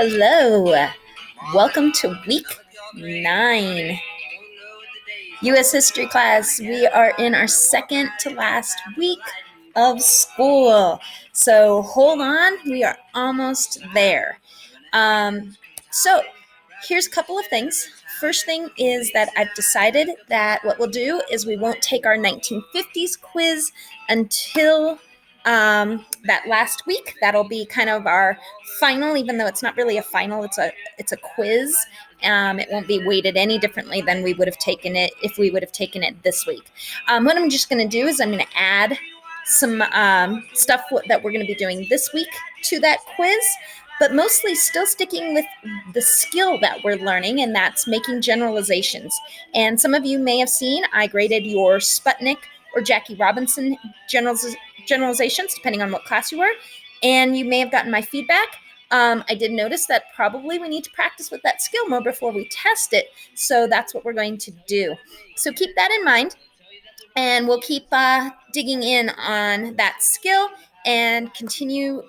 Hello. Welcome to week 9. U.S. history class. We are in our second to last week of school. So hold on. We are almost there. So here's a couple of things. First thing is that I've decided that what we'll do is we won't take our 1950s quiz until that last week. That'll be kind of our final, even though it's not really a final. It's a quiz. It won't be weighted any differently than we would have taken it if we would have taken it this week. What I'm just going to do is I'm going to add some stuff that we're going to be doing this week to that quiz, but mostly still sticking with the skill that we're learning, and that's making generalizations. And some of you may have seen I graded your Sputnik or Jackie Robinson generalizations, depending on what class you were, and you may have gotten my feedback. I did notice that probably we need to practice with that skill more before we test it, so that's what we're going to do. So keep that in mind, and we'll keep digging in on that skill and continue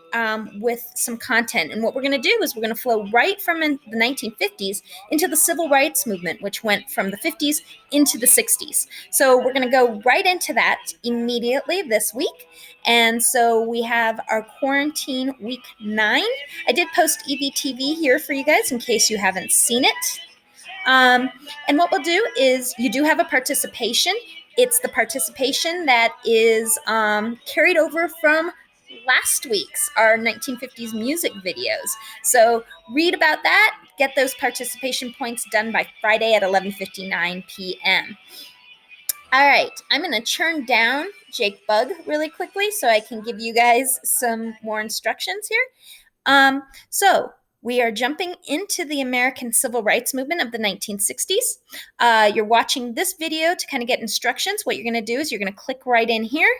with some content. And what we're going to do is we're going to flow right from the 1950s into the civil rights movement, which went from the 50s into the 60s. So we're going to go right into that immediately this week. And so we have our quarantine week 9. I did post EVTV here for you guys in case you haven't seen it. And what we'll do is you do have a participation. It's the participation that is carried over from last week's, our 1950s music videos. So read about that, get those participation points done by Friday at 11:59 p.m. All right, I'm going to churn down Jake Bug really quickly so I can give you guys some more instructions here. So we are jumping into the American Civil Rights Movement of the 1960s. You're watching this video to kind of get instructions. What you're going to do is you're going to click right in here,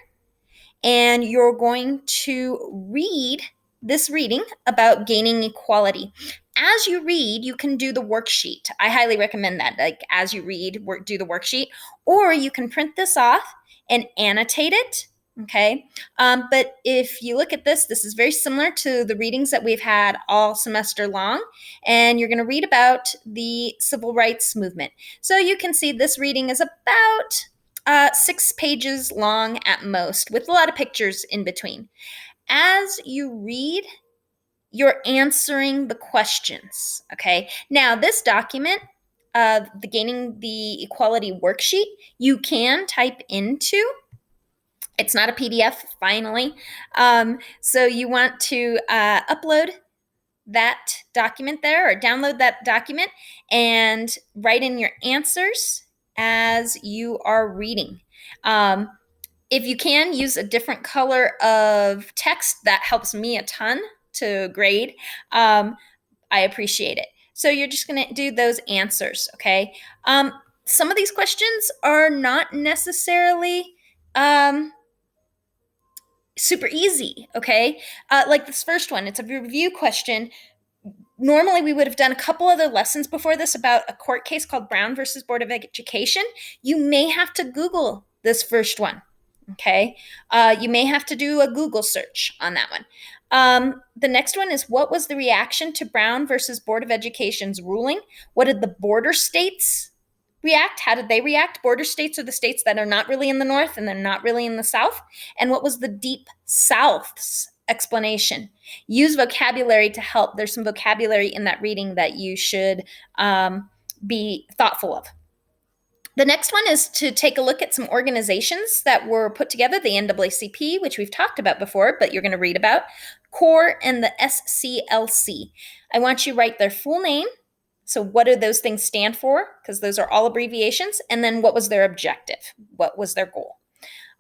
and you're going to read this reading about gaining equality. As you read, you can do the worksheet. I highly recommend that. Like, as you read, do the worksheet, or you can print this off and annotate it. Okay. But if you look at this is very similar to the readings that we've had all semester long, and you're going to read about the civil rights movement. So you can see this reading is about 6 pages long at most, with a lot of pictures in between. As you read, you're answering the questions, okay? Now, this document, the Gaining the Equality worksheet, you can type into. It's not a PDF, finally. So you want to upload that document there, or download that document, and write in your answers as you are reading. If you can use a different color of text, that helps me a ton to grade. I appreciate it. So you're just going to do those answers, okay? Some of these questions are not necessarily super easy, okay? Like this first one, it's a review question. Normally, we would have done a couple other lessons before this about a court case called Brown versus Board of Education. You may have to Google this first one, okay? You may have to do a Google search on that one. The next one is, what was the reaction to Brown versus Board of Education's ruling? What did the border states react? How did they react? Border states are the states that are not really in the North and they're not really in the South. And what was the Deep South's explanation? Use vocabulary to help. There's some vocabulary in that reading that you should be thoughtful of. The next one is to take a look at some organizations that were put together, the NAACP, which we've talked about before, but you're going to read about, CORE, and the SCLC. I want you to write their full name. So what do those things stand for? Because those are all abbreviations. And then what was their objective? What was their goal?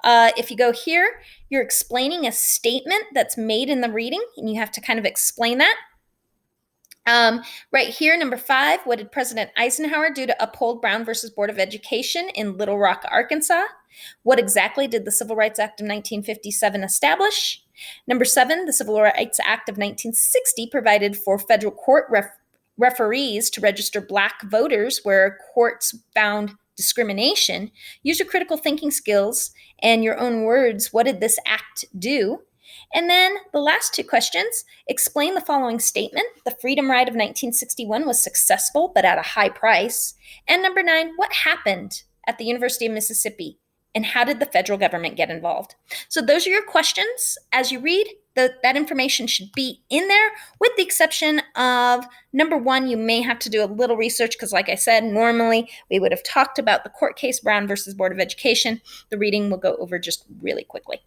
If you go here, you're explaining a statement that's made in the reading, and you have to kind of explain that. Right here, number 5, what did President Eisenhower do to uphold Brown versus Board of Education in Little Rock, Arkansas? What exactly did the Civil Rights Act of 1957 establish? Number 7, the Civil Rights Act of 1960 provided for federal court referees to register Black voters where courts found discrimination. Use your critical thinking skills and your own words. What did this act do? And then the last two questions, explain the following statement. The Freedom Ride of 1961 was successful, but at a high price. And number 9, what happened at the University of Mississippi? And how did the federal government get involved? So those are your questions. As you read, that information should be in there, with the exception of number 1, you may have to do a little research because, like I said, normally we would have talked about the court case, Brown versus Board of Education. The reading will go over just really quickly.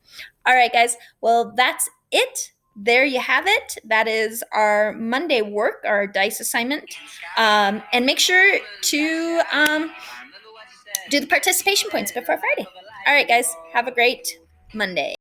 All right, guys. Well, that's it. There you have it. That is our Monday work, our DICE assignment. And make sure to do the participation points before Friday. All right, guys. Have a great Monday.